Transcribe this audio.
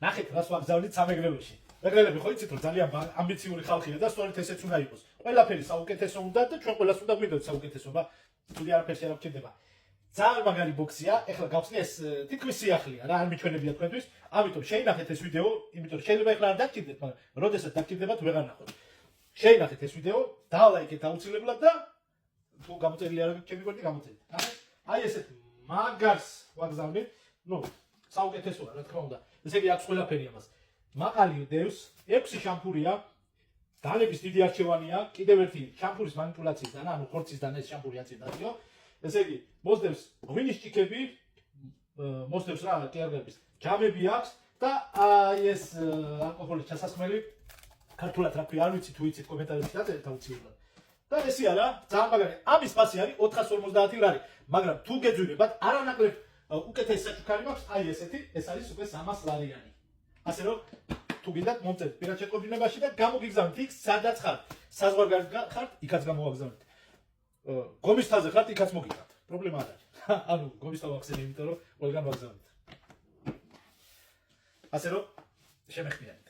ნახეთ რას ვაგზავნით სამეგრელოში. მეგრელები ხო იცით რომ ძალიან ამბიციური ხალხია და სწორედ ესეც უნდა იყოს. ყველაფერი საუკეთესო უნდა და ჩვენ ყველას უნდა გვიდოთ საუკეთესობა. თუმცა არაფერში არ გვჭირდება. ძალიან მაგარი ბოქსია. ეხლა გავხსნი ეს თითქმის სიახლეა რა, არ მიჩვენებია თქვენთვის. ამიტომ შეინახეთ ეს ვიდეო, იმიტომ შეიძლება ეხლა არ დაგჭირდეთ, მაგრამ როდესაც დაგჭირდებათ ვეღარ ნახოთ. შეინახეთ ეს ვიდეო, დალაიქეთ აუცილებლად და თუ გამოწერილი არ აქვს ჩემი გვერდი გამოწერეთ. აი ესეთ მაგარს ვაგზავნით. ნუ საუკეთესოა რა თქმა უნდა. ესე იგი აქვს ყველაფერი ამას. მაყალი დევს, 6 შამპურია. დანების დიდი არჩევანია, კიდევ ერთი შამპურის манипуляციიდან, ანუ ხორცისგან ეს შამპური აწიდაიო. ესე იგი, მოსდევს ღვინის ჭიქები, მოსდევს რა კერგების, ჯამები აქვს და აი ეს ალკოჰოლის ჩასასხმელი ქართულად რა ქვია, არ ვიცი თუ იცით კომენტარებში დაწერეთ აუცილებლად. და ესე არა, ძალიან მაგარი. ამის ფასი არის 450 ლარი, მაგრამ თუ გეძვირებათ, არანაკლებ უკეთესი საჩუქარი მაქვს, აი ესეთი, ეს არის უკვე 300 ლარიანი. ასე რომ თუ გინდათ მომწერთ პირად შეყვებინებაში და გამოგიგზავნით იქ სადაც ხართ. საზღვარგარეთ ხართ, იქაც გამოვაგზავნით. გომისთაზე ხართ, იქაც მოგიგებთ. პრობლემა არ არის. ანუ გომისთა ვახსენე, იმიტომ რომ ყველგან ვაგზავნით. ასე რომ შემეხმიანეთ.